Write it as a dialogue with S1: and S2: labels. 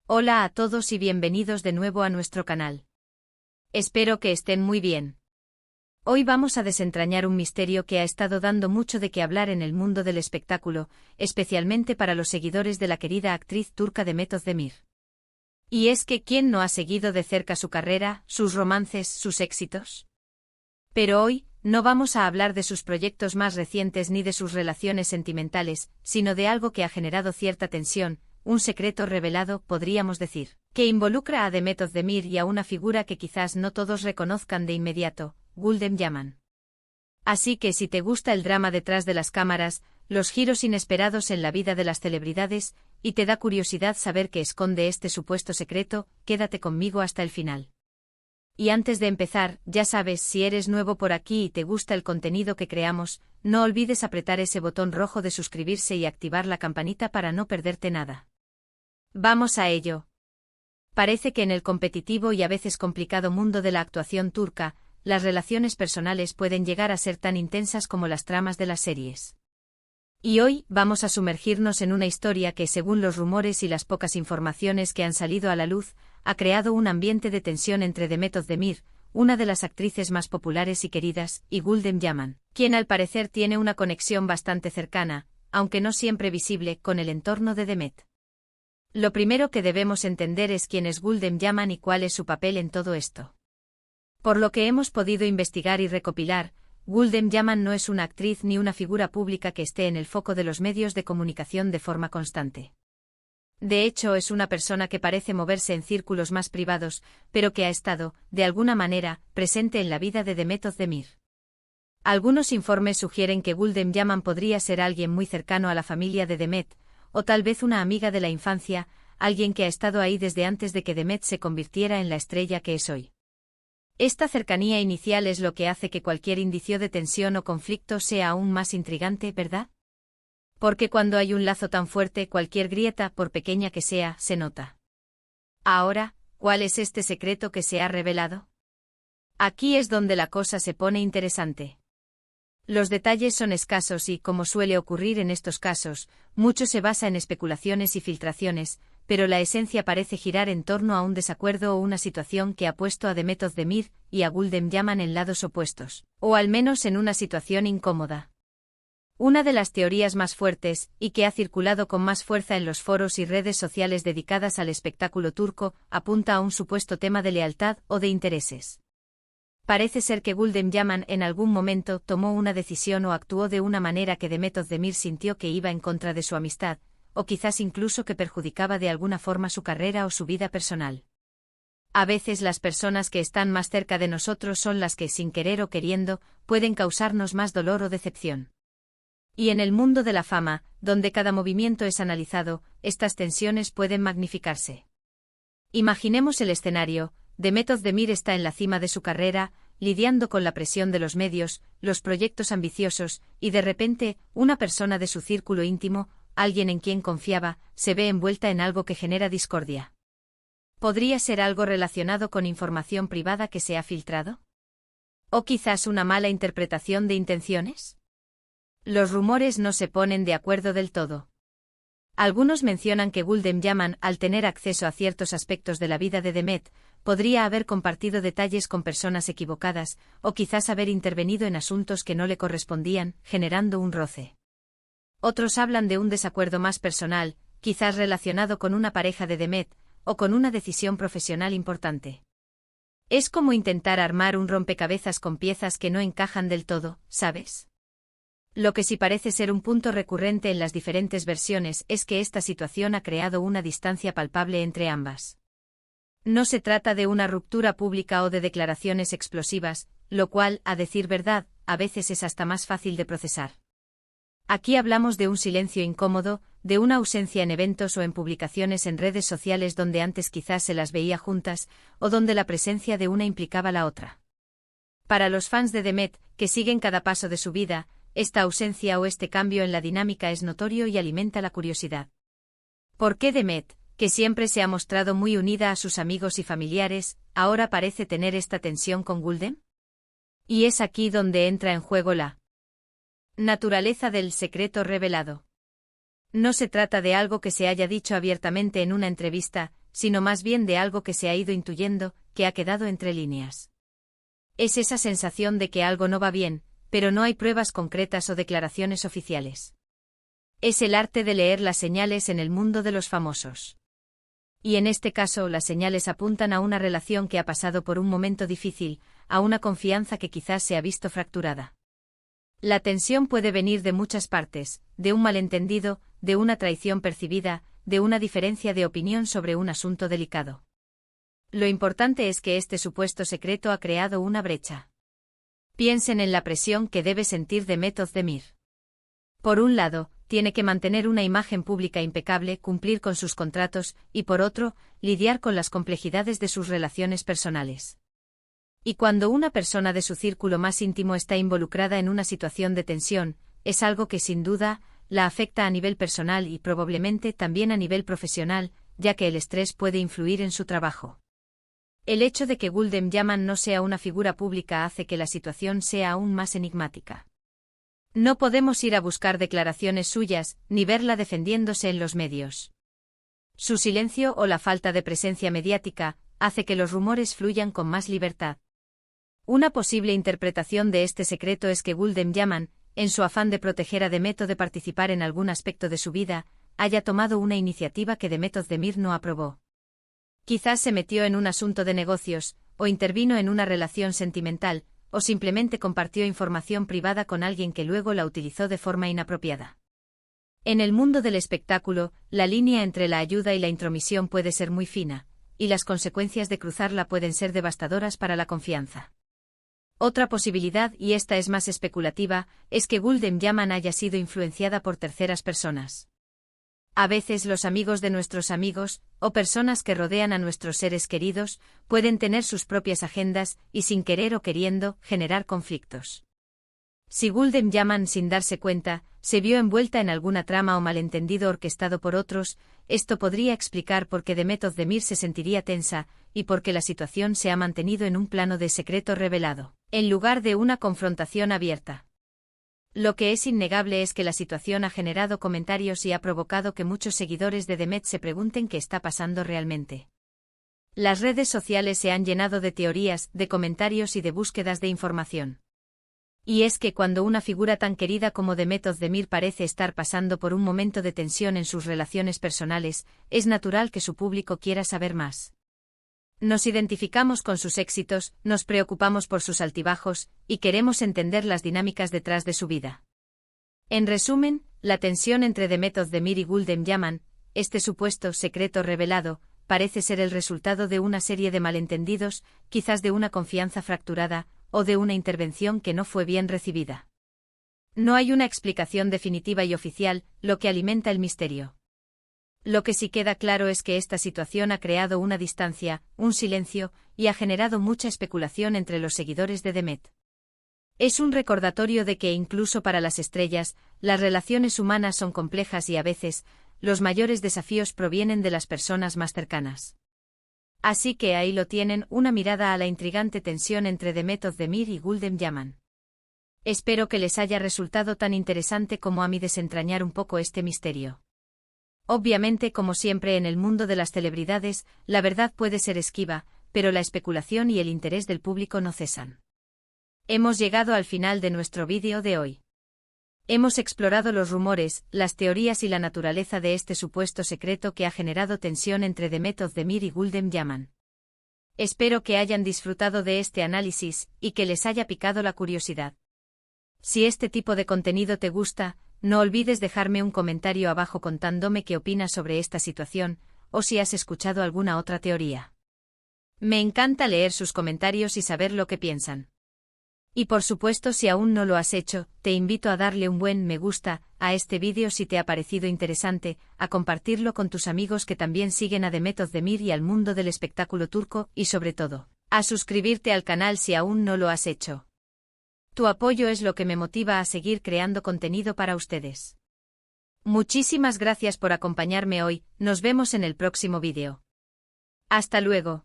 S1: Hola a todos y bienvenidos de nuevo a nuestro canal. Espero que estén muy bien. Hoy vamos a desentrañar un misterio que ha estado dando mucho de qué hablar en el mundo del espectáculo, especialmente para los seguidores de la querida actriz turca Demet Özdemir. Y es que ¿quién no ha seguido de cerca su carrera, sus romances, sus éxitos? Pero hoy, no vamos a hablar de sus proyectos más recientes ni de sus relaciones sentimentales, sino de algo que ha generado cierta tensión, un secreto revelado, podríamos decir, que involucra a Demet Özdemir y a una figura que quizás no todos reconozcan de inmediato, Gülden Yaman. Así que si te gusta el drama detrás de las cámaras, los giros inesperados en la vida de las celebridades, y te da curiosidad saber qué esconde este supuesto secreto, quédate conmigo hasta el final. Y antes de empezar, ya sabes, si eres nuevo por aquí y te gusta el contenido que creamos, no olvides apretar ese botón rojo de suscribirse y activar la campanita para no perderte nada. Vamos a ello. Parece que en el competitivo y a veces complicado mundo de la actuación turca, las relaciones personales pueden llegar a ser tan intensas como las tramas de las series. Y hoy vamos a sumergirnos en una historia que, según los rumores y las pocas informaciones que han salido a la luz, ha creado un ambiente de tensión entre Demet Özdemir, una de las actrices más populares y queridas, y Gülden Yaman, quien al parecer tiene una conexión bastante cercana, aunque no siempre visible, con el entorno de Demet. Lo primero que debemos entender es quién es Gülden Yaman y cuál es su papel en todo esto. Por lo que hemos podido investigar y recopilar, Gülden Yaman no es una actriz ni una figura pública que esté en el foco de los medios de comunicación de forma constante. De hecho, es una persona que parece moverse en círculos más privados, pero que ha estado, de alguna manera, presente en la vida de Demet Özdemir. Algunos informes sugieren que Gülden Yaman podría ser alguien muy cercano a la familia de Demet, o tal vez una amiga de la infancia, alguien que ha estado ahí desde antes de que Demet se convirtiera en la estrella que es hoy. Esta cercanía inicial es lo que hace que cualquier indicio de tensión o conflicto sea aún más intrigante, ¿verdad? Porque cuando hay un lazo tan fuerte, cualquier grieta, por pequeña que sea, se nota. Ahora, ¿cuál es este secreto que se ha revelado? Aquí es donde la cosa se pone interesante. Los detalles son escasos y, como suele ocurrir en estos casos, mucho se basa en especulaciones y filtraciones, pero la esencia parece girar en torno a un desacuerdo o una situación que ha puesto a Demet Özdemir y a Gülden Yaman en lados opuestos, o al menos en una situación incómoda. Una de las teorías más fuertes, y que ha circulado con más fuerza en los foros y redes sociales dedicadas al espectáculo turco, apunta a un supuesto tema de lealtad o de intereses. Parece ser que Gülden Yaman en algún momento tomó una decisión o actuó de una manera que Demet Özdemir sintió que iba en contra de su amistad, o quizás incluso que perjudicaba de alguna forma su carrera o su vida personal. A veces las personas que están más cerca de nosotros son las que, sin querer o queriendo, pueden causarnos más dolor o decepción. Y en el mundo de la fama, donde cada movimiento es analizado, estas tensiones pueden magnificarse. Imaginemos el escenario. Demet Özdemir está en la cima de su carrera, lidiando con la presión de los medios, los proyectos ambiciosos, y de repente, una persona de su círculo íntimo, alguien en quien confiaba, se ve envuelta en algo que genera discordia. ¿Podría ser algo relacionado con información privada que se ha filtrado? ¿O quizás una mala interpretación de intenciones? Los rumores no se ponen de acuerdo del todo. Algunos mencionan que Gülden Yaman, al tener acceso a ciertos aspectos de la vida de Demet, podría haber compartido detalles con personas equivocadas, o quizás haber intervenido en asuntos que no le correspondían, generando un roce. Otros hablan de un desacuerdo más personal, quizás relacionado con una pareja de Demet, o con una decisión profesional importante. Es como intentar armar un rompecabezas con piezas que no encajan del todo, ¿sabes? Lo que sí parece ser un punto recurrente en las diferentes versiones es que esta situación ha creado una distancia palpable entre ambas. No se trata de una ruptura pública o de declaraciones explosivas, lo cual, a decir verdad, a veces es hasta más fácil de procesar. Aquí hablamos de un silencio incómodo, de una ausencia en eventos o en publicaciones en redes sociales donde antes quizás se las veía juntas, o donde la presencia de una implicaba la otra. Para los fans de Demet, que siguen cada paso de su vida, esta ausencia o este cambio en la dinámica es notorio y alimenta la curiosidad. ¿Por qué Demet, que siempre se ha mostrado muy unida a sus amigos y familiares, ahora parece tener esta tensión con Gülden? Y es aquí donde entra en juego la naturaleza del secreto revelado. No se trata de algo que se haya dicho abiertamente en una entrevista, sino más bien de algo que se ha ido intuyendo, que ha quedado entre líneas. Es esa sensación de que algo no va bien, pero no hay pruebas concretas o declaraciones oficiales. Es el arte de leer las señales en el mundo de los famosos. Y en este caso las señales apuntan a una relación que ha pasado por un momento difícil, a una confianza que quizás se ha visto fracturada. La tensión puede venir de muchas partes, de un malentendido, de una traición percibida, de una diferencia de opinión sobre un asunto delicado. Lo importante es que este supuesto secreto ha creado una brecha. Piensen en la presión que debe sentir Demet Özdemir. Por un lado, tiene que mantener una imagen pública impecable, cumplir con sus contratos, y por otro, lidiar con las complejidades de sus relaciones personales. Y cuando una persona de su círculo más íntimo está involucrada en una situación de tensión, es algo que sin duda la afecta a nivel personal y probablemente también a nivel profesional, ya que el estrés puede influir en su trabajo. El hecho de que Güldem Yaman no sea una figura pública hace que la situación sea aún más enigmática. No podemos ir a buscar declaraciones suyas, ni verla defendiéndose en los medios. Su silencio o la falta de presencia mediática hace que los rumores fluyan con más libertad. Una posible interpretación de este secreto es que Güldem Yaman, en su afán de proteger a Demet o de participar en algún aspecto de su vida, haya tomado una iniciativa que Demet Özdemir no aprobó. Quizás se metió en un asunto de negocios, o intervino en una relación sentimental, o simplemente compartió información privada con alguien que luego la utilizó de forma inapropiada. En el mundo del espectáculo, la línea entre la ayuda y la intromisión puede ser muy fina, y las consecuencias de cruzarla pueden ser devastadoras para la confianza. Otra posibilidad, y esta es más especulativa, es que Güldem Yaman haya sido influenciada por terceras personas. A veces los amigos de nuestros amigos, o personas que rodean a nuestros seres queridos, pueden tener sus propias agendas y sin querer o queriendo, generar conflictos. Si Güldem Yaman sin darse cuenta, se vio envuelta en alguna trama o malentendido orquestado por otros, esto podría explicar por qué Demet Özdemir se sentiría tensa, y por qué la situación se ha mantenido en un plano de secreto revelado, en lugar de una confrontación abierta. Lo que es innegable es que la situación ha generado comentarios y ha provocado que muchos seguidores de Demet se pregunten qué está pasando realmente. Las redes sociales se han llenado de teorías, de comentarios y de búsquedas de información. Y es que cuando una figura tan querida como Demet Özdemir parece estar pasando por un momento de tensión en sus relaciones personales, es natural que su público quiera saber más. Nos identificamos con sus éxitos, nos preocupamos por sus altibajos, y queremos entender las dinámicas detrás de su vida. En resumen, la tensión entre Demet Özdemir y Güldem Yaman, este supuesto secreto revelado, parece ser el resultado de una serie de malentendidos, quizás de una confianza fracturada, o de una intervención que no fue bien recibida. No hay una explicación definitiva y oficial, lo que alimenta el misterio. Lo que sí queda claro es que esta situación ha creado una distancia, un silencio, y ha generado mucha especulación entre los seguidores de Demet. Es un recordatorio de que incluso para las estrellas, las relaciones humanas son complejas y a veces, los mayores desafíos provienen de las personas más cercanas. Así que ahí lo tienen, una mirada a la intrigante tensión entre Demet Özdemir y Güldem Yaman. Espero que les haya resultado tan interesante como a mí desentrañar un poco este misterio. Obviamente, como siempre en el mundo de las celebridades, la verdad puede ser esquiva, pero la especulación y el interés del público no cesan. Hemos llegado al final de nuestro vídeo de hoy. Hemos explorado los rumores, las teorías y la naturaleza de este supuesto secreto que ha generado tensión entre Demet Özdemir y Güldem Yaman. Espero que hayan disfrutado de este análisis y que les haya picado la curiosidad. Si este tipo de contenido te gusta, no olvides dejarme un comentario abajo contándome qué opinas sobre esta situación, o si has escuchado alguna otra teoría. Me encanta leer sus comentarios y saber lo que piensan. Y por supuesto, si aún no lo has hecho, te invito a darle un buen me gusta a este vídeo si te ha parecido interesante, a compartirlo con tus amigos que también siguen a Demet Özdemir y al mundo del espectáculo turco, y sobre todo, a suscribirte al canal si aún no lo has hecho. Tu apoyo es lo que me motiva a seguir creando contenido para ustedes. Muchísimas gracias por acompañarme hoy, nos vemos en el próximo vídeo. Hasta luego.